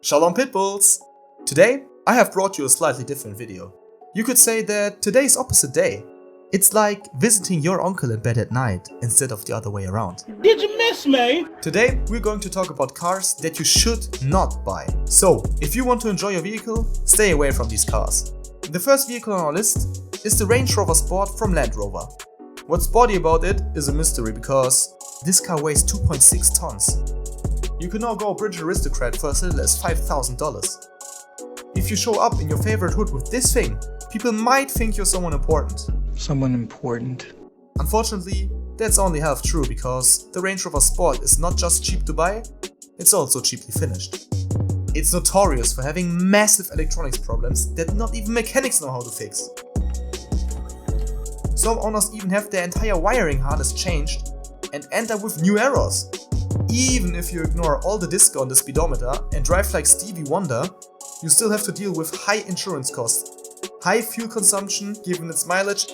Shalom Pitbulls! Today I have brought you a slightly different video. You could say that today's opposite day. It's like visiting your uncle in bed at night instead of the other way around. Did you miss me? Today we're going to talk about cars that you should not buy. So, if you want to enjoy your vehicle, stay away from these cars. The first vehicle on our list is the Range Rover Sport from Land Rover. What's sporty about it is a mystery because this car weighs 2.6 tons. You can now go British Aristocrat for as little as $5,000. If you show up in your favorite hood with this thing, people might think you're someone important. Someone important. Unfortunately, that's only half true because the Range Rover Sport is not just cheap to buy, it's also cheaply finished. It's notorious for having massive electronics problems that not even mechanics know how to fix. Some owners even have their entire wiring harness changed and end up with new errors. Even if you ignore all the disco on the speedometer and drive like Stevie Wonder, you still have to deal with high insurance costs, high fuel consumption given its mileage,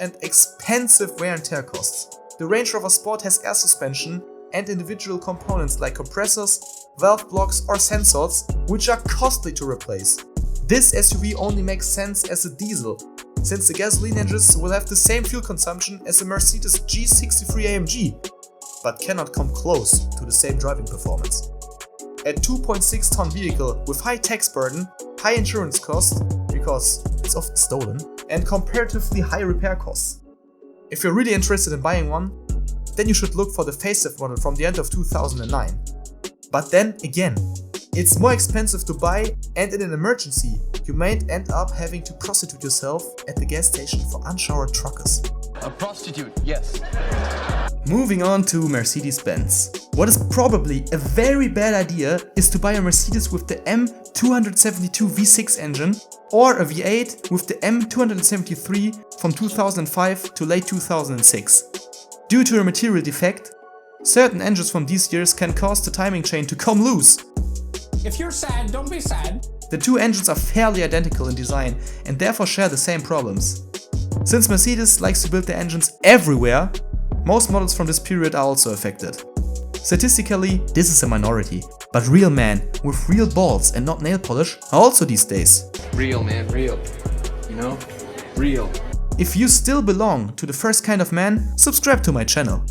and expensive wear and tear costs. The Range Rover Sport has air suspension and individual components like compressors, valve blocks or sensors, which are costly to replace. This SUV only makes sense as a diesel, since the gasoline engines will have the same fuel consumption as a Mercedes G63 AMG, but cannot come close to the same driving performance. A 2.6 ton vehicle with high tax burden, high insurance costs, because it's often stolen, and comparatively high repair costs. If you're really interested in buying one, then you should look for the facelift model from the end of 2009. But then again, it's more expensive to buy, and in an emergency, you might end up having to prostitute yourself at the gas station for unshowered truckers. A prostitute, yes. Moving on to Mercedes-Benz. What is probably a very bad idea is to buy a Mercedes with the M272 V6 engine or a V8 with the M273 from 2005 to late 2006. Due to a material defect, certain engines from these years can cause the timing chain to come loose. If you're sad, don't be sad. The two engines are fairly identical in design and therefore share the same problems. Since Mercedes likes to build their engines everywhere, most models from this period are also affected. Statistically, this is a minority, but real men with real balls and not nail polish are also these days. Real, man, real. You know? Real. If you still belong to the first kind of man, subscribe to my channel.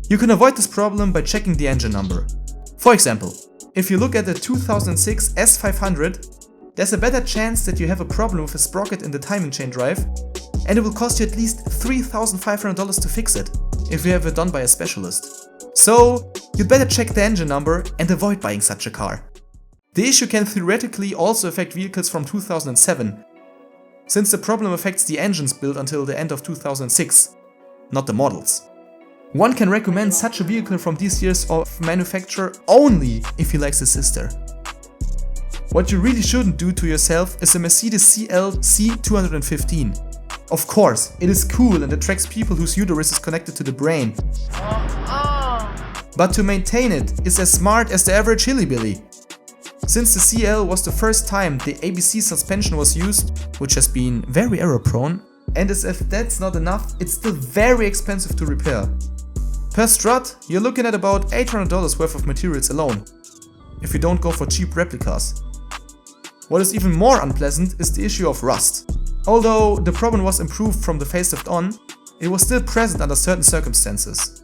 You can avoid this problem by checking the engine number. For example, if you look at the 2006 S500, there's a better chance that you have a problem with a sprocket in the timing chain drive, and it will cost you at least $3,500 to fix it, if you have it done by a specialist. So, you'd better check the engine number and avoid buying such a car. The issue can theoretically also affect vehicles from 2007, since the problem affects the engines built until the end of 2006, not the models. One can recommend such a vehicle from these years of manufacture only if he likes his sister. What you really shouldn't do to yourself is a Mercedes CL C215. Of course, it is cool and attracts people whose uterus is connected to the brain. But to maintain it is as smart as the average hillbilly. Since the CL was the first time the ABC suspension was used, which has been very error prone, and as if that's not enough, it's still very expensive to repair. Per strut, you're looking at about $800 worth of materials alone, if you don't go for cheap replicas. What is even more unpleasant is the issue of rust. Although the problem was improved from the facelift on, it was still present under certain circumstances.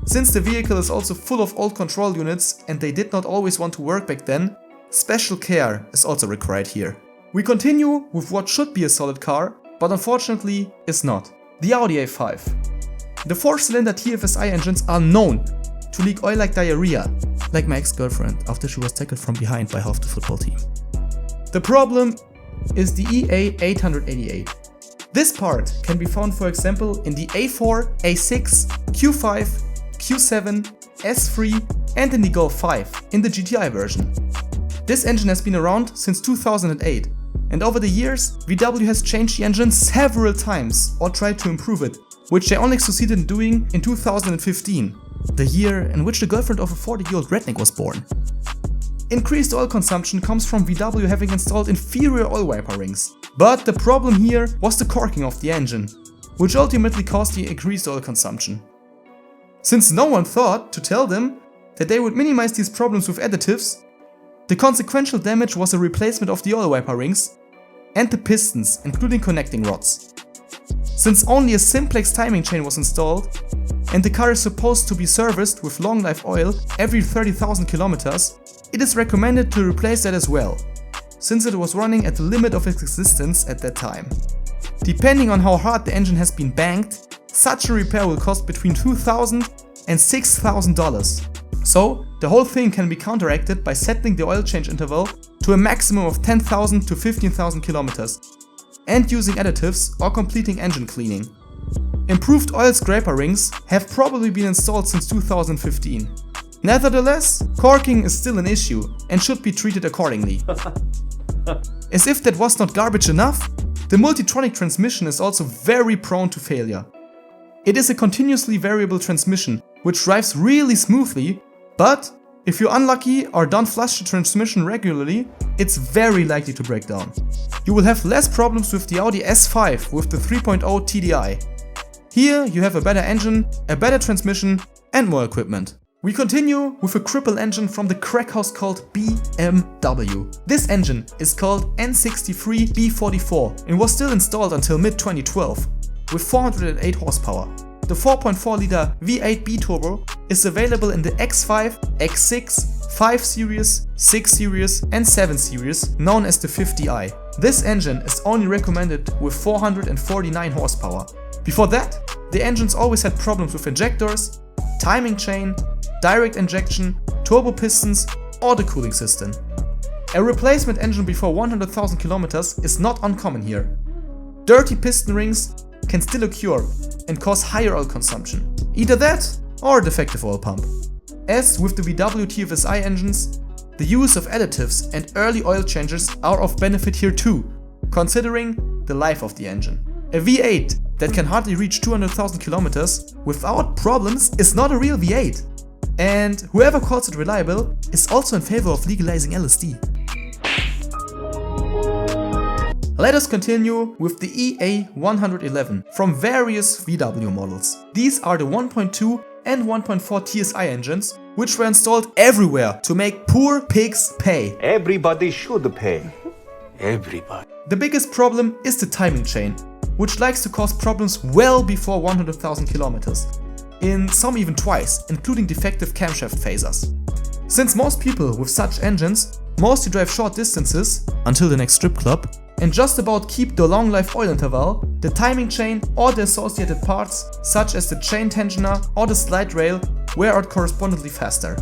Since the vehicle is also full of old control units and they did not always want to work back then, special care is also required here. We continue with what should be a solid car, but unfortunately is not. The Audi A5. The 4-cylinder TFSI engines are known to leak oil like diarrhea, like my ex-girlfriend after she was tackled from behind by half the football team. The problem is the EA888. This part can be found, for example, in the A4, A6, Q5, Q7, S3 and in the Golf 5 in the GTI version. This engine has been around since 2008, and over the years VW has changed the engine several times or tried to improve it, which they only succeeded in doing in 2015, the year in which the girlfriend of a 40-year-old redneck was born. Increased oil consumption comes from VW having installed inferior oil wiper rings. But the problem here was the corking of the engine, which ultimately caused the increased oil consumption. Since no one thought to tell them that they would minimize these problems with additives, The consequential damage was a replacement of the oil wiper rings and the pistons, including connecting rods. Since only a simplex timing chain was installed, and the car is supposed to be serviced with long life oil every 30,000 kilometers, it is recommended to replace that as well, since it was running at the limit of its existence at that time. Depending on how hard the engine has been banged, such a repair will cost between $2,000 and $6,000. So, the whole thing can be counteracted by setting the oil change interval to a maximum of 10,000 to 15,000 kilometers and using additives or completing engine cleaning. Improved oil scraper rings have probably been installed since 2015. Nevertheless, corking is still an issue and should be treated accordingly. As if that was not garbage enough, the Multitronic transmission is also very prone to failure. It is a continuously variable transmission which drives really smoothly, but if you're unlucky or don't flush the transmission regularly, it's very likely to break down. You will have less problems with the Audi A5 with the 3.0 TDI. Here you have a better engine, a better transmission and more equipment. We continue with a cripple engine from the crack house called BMW. This engine is called N63 B44 and was still installed until mid-2012 with 408 horsepower. The 4.4 liter V8 B-turbo is available in the X5, X6, 5 Series, 6 Series and 7 Series, known as the 50i. This engine is only recommended with 449 horsepower. Before that, the engines always had problems with injectors, timing chain, direct injection, turbo pistons or the cooling system. A replacement engine before 100,000 kilometers is not uncommon here. Dirty piston rings can still occur and cause higher oil consumption. Either that or a defective oil pump. As with the VW TFSI engines, the use of additives and early oil changes are of benefit here too, considering the life of the engine. A V8 that can hardly reach 200,000 kilometers without problems is not a real V8. And whoever calls it reliable is also in favor of legalizing LSD. Let us continue with the EA111 from various VW models. These are the 1.2 and 1.4 TSI engines, which were installed everywhere to make poor pigs pay. Everybody should pay. Everybody. The biggest problem is the timing chain, which likes to cause problems well before 100,000 kilometers. In some even twice, including defective camshaft phasers. Since most people with such engines mostly drive short distances until the next strip club and just about keep the long life oil interval, the timing chain or the associated parts such as the chain tensioner or the slide rail wear out correspondingly faster.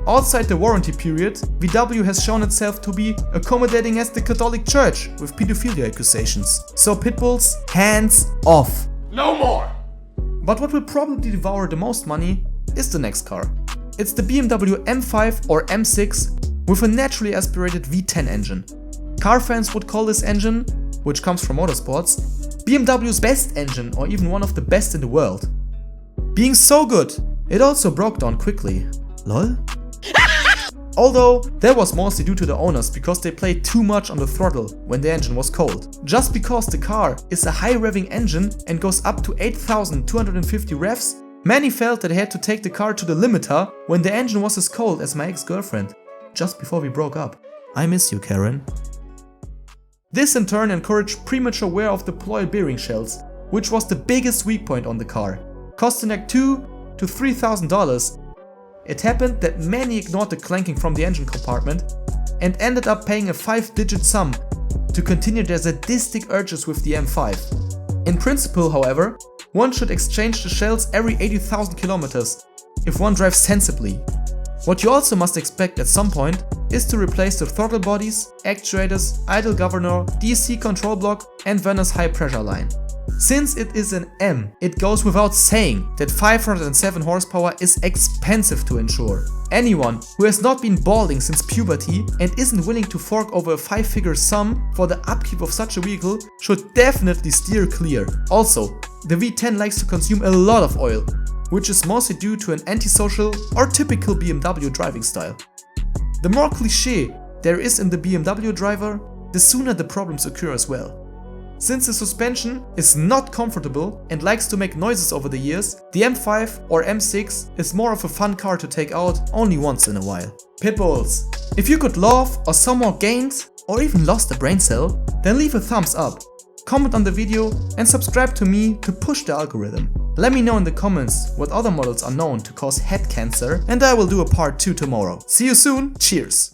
Outside the warranty period, VW has shown itself to be accommodating as the Catholic Church with pedophilia accusations. So Pitbulls, hands off! No more! But what will probably devour the most money is the next car. It's the BMW M5 or M6 with a naturally aspirated V10 engine. Car fans would call this engine, which comes from motorsports, BMW's best engine or even one of the best in the world. Being so good, it also broke down quickly. Lol? Although that was mostly due to the owners because they played too much on the throttle when the engine was cold. Just because the car is a high revving engine and goes up to 8,250 revs, many felt that they had to take the car to the limiter when the engine was as cold as my ex-girlfriend, just before we broke up. I miss you, Karen. This in turn encouraged premature wear of the ploy bearing shells, which was the biggest weak point on the car, costing like $2,000 to $3,000. It happened that many ignored the clanking from the engine compartment and ended up paying a 5-digit sum to continue their sadistic urges with the M5. In principle, however, one should exchange the shells every 80,000 kilometers if one drives sensibly. What you also must expect at some point is to replace the throttle bodies, actuators, idle governor, DC control block and Werner's high pressure line. Since it is an M, it goes without saying that 507 horsepower is expensive to insure. Anyone who has not been balding since puberty and isn't willing to fork over a 5-figure sum for the upkeep of such a vehicle should definitely steer clear. Also, the V10 likes to consume a lot of oil, which is mostly due to an antisocial or typical BMW driving style. The more cliché there is in the BMW driver, the sooner the problems occur as well. Since the suspension is not comfortable and likes to make noises over the years, the M5 or M6 is more of a fun car to take out only once in a while. Pitbulls. If you could laugh or somehow gained or even lost a brain cell, then leave a thumbs up, comment on the video and subscribe to me to push the algorithm. Let me know in the comments what other models are known to cause head cancer and I will do a part 2 tomorrow. See you soon, cheers!